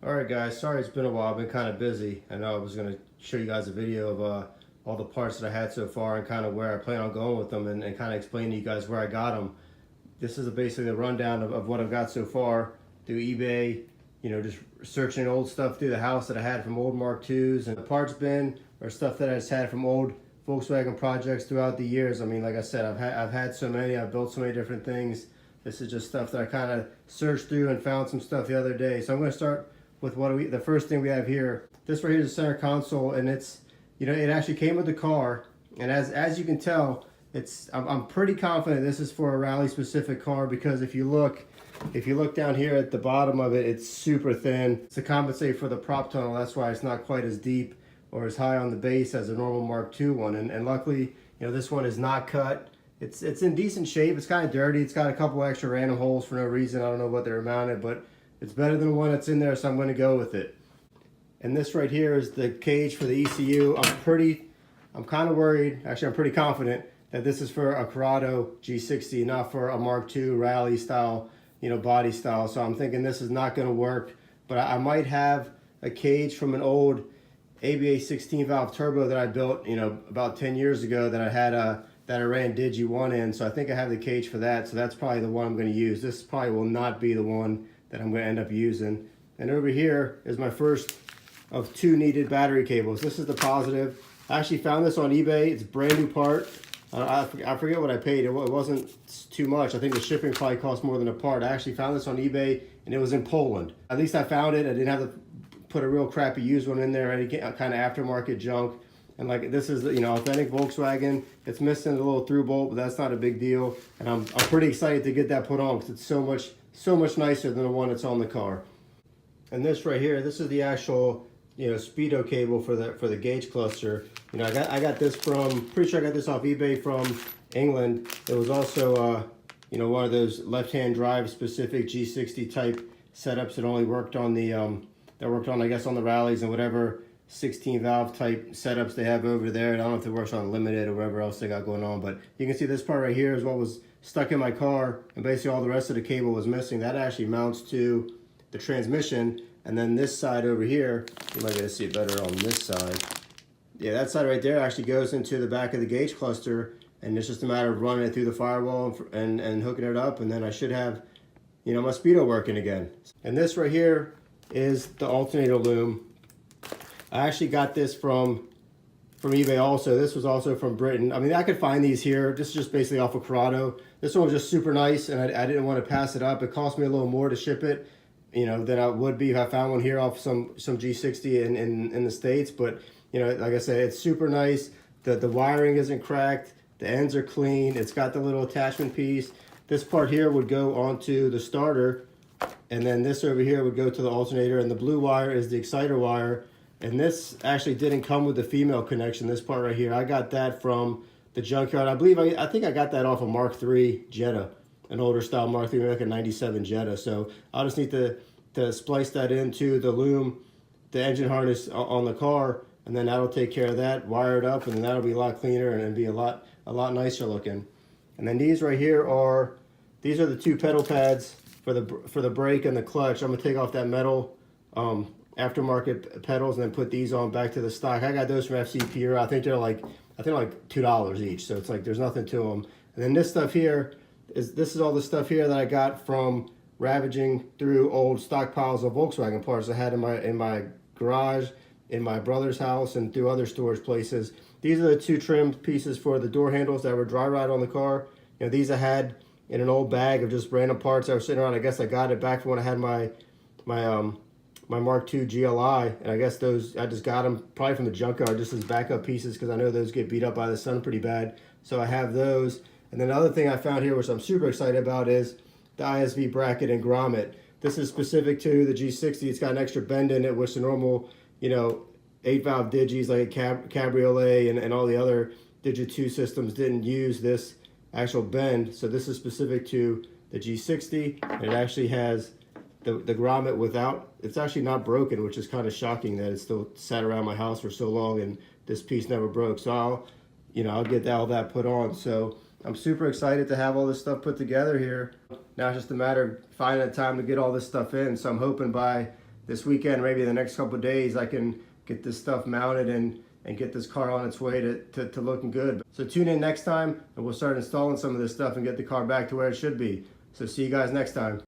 Alright guys, sorry it's been a while. I've been kind of busy. I know I was going to show you guys a video of all the parts that I had so far and kind of where I plan on going with them and kind of explain to you guys where I got them. This is basically a rundown of what I've got so far through eBay, you know, just searching old stuff through the house that I had from old Mark IIs, and the parts bin or stuff that I just had from old Volkswagen projects throughout the years. I mean, like I said, I've had so many, I've built so many different things. This is just stuff that I kind of searched through and found some stuff the other day. So I'm going to start with the first thing we have here. This right here is the center console, and it's, you know, it actually came with the car, and as you can tell, I'm pretty confident this is for a rally specific car, because if you look down here at the bottom of it, it's super thin. It's to compensate for the prop tunnel. That's why it's not quite as deep or as high on the base as a normal Mark II one, and luckily, you know, this one is not cut. It's in decent shape. It's kind of dirty. It's got a couple extra random holes for no reason. I don't know what they're mounted, but it's better than the one that's in there, so I'm going to go with it. And this right here is the cage for the ECU. I'm kind of worried, actually I'm pretty confident that this is for a Corrado G60, not for a Mark II rally style, you know, body style. So I'm thinking this is not going to work, but I might have a cage from an old ABA 16 valve turbo that I built, you know, about 10 years ago, that I had that I ran Digi 1 in. So I think I have the cage for that. So that's probably the one I'm going to use. This probably will not be the one that I'm going to end up using. And over here is my first of two needed battery cables. This is the positive. I actually found this on eBay. It's a brand new part. I forget what I paid. It wasn't too much. I think the shipping probably cost more than a part. I actually found this on eBay, and it was in Poland. At least I found it. I didn't have to put a real crappy used one in there, any kind of aftermarket junk. And like, this is, you know, authentic Volkswagen. It's missing a little through bolt, but that's not a big deal. And I'm pretty excited to get that put on, because it's so much nicer than the one that's on the car. And this right here, this is the actual, you know, speedo cable for the gauge cluster. You know, I got this from, pretty sure I got this off eBay from England. It was also you know, one of those left-hand drive specific G60 type setups that only worked on the that worked on, I guess, on the rallies and whatever 16 valve type setups they have over there. And I don't know if it works on limited or whatever else they got going on, but you can see this part right here is what was stuck in my car, and basically all the rest of the cable was missing. That actually mounts to the transmission. And then this side over here, you might get to see it better on this side. Yeah, that side right there actually goes into the back of the gauge cluster, and it's just a matter of running it through the firewall and hooking it up, and then I should have, you know, my speedo working again. And this right here is the alternator loom. I actually got this from eBay also. This was also from Britain. I mean, I could find these here. This is just basically off of Corrado. This one was just super nice, and I didn't want to pass it up. It cost me a little more to ship it, you know, than I would be if I found one here off some G60 in the States. But, you know, like I said, it's super nice. The wiring isn't cracked. The ends are clean. It's got the little attachment piece. This part here would go onto the starter, and then this over here would go to the alternator, and the blue wire is the exciter wire. And this actually didn't come with the female connection, this part right here. I got that from the junkyard. I think I got that off a Mark III Jetta, an older style Mark III, like a 97 Jetta. So I'll just need to splice that into the loom, the engine harness on the car, and then that'll take care of that, wire it up, and then that'll be a lot cleaner and be a lot nicer looking. And then these right here are the two pedal pads for the brake and the clutch. I'm gonna take off that metal aftermarket pedals and then put these on back to the stock. I got those from FC Pure. I think they're like $2 each, so it's like there's nothing to them. And then this stuff here is all the stuff here that I got from ravaging through old stockpiles of Volkswagen parts I had in my garage, in my brother's house, and through other storage places. These are the two trimmed pieces for the door handles that were dry rot on the car. You know, these I had in an old bag of just random parts that were sitting around. I guess I got it back from when I had my Mark II GLI, and I guess those, I just got them probably from the junkyard just as backup pieces, because I know those get beat up by the sun pretty bad. So I have those. And then the other thing I found here, which I'm super excited about, is the ISV bracket and grommet. This is specific to the G60. It's got an extra bend in it, which the normal, you know, 8-valve Digis like Cabriolet and all the other Digi 2 systems didn't use this actual bend. So this is specific to the G60, and it actually has the grommet without, it's actually not broken, which is kind of shocking that it still sat around my house for so long and this piece never broke. So I'll get all that put on. So I'm super excited to have all this stuff put together here. Now it's just a matter of finding the time to get all this stuff in. So I'm hoping by this weekend, maybe the next couple of days, I can get this stuff mounted and get this car on its way to looking good. So tune in next time and we'll start installing some of this stuff and get the car back to where it should be. So see you guys next time.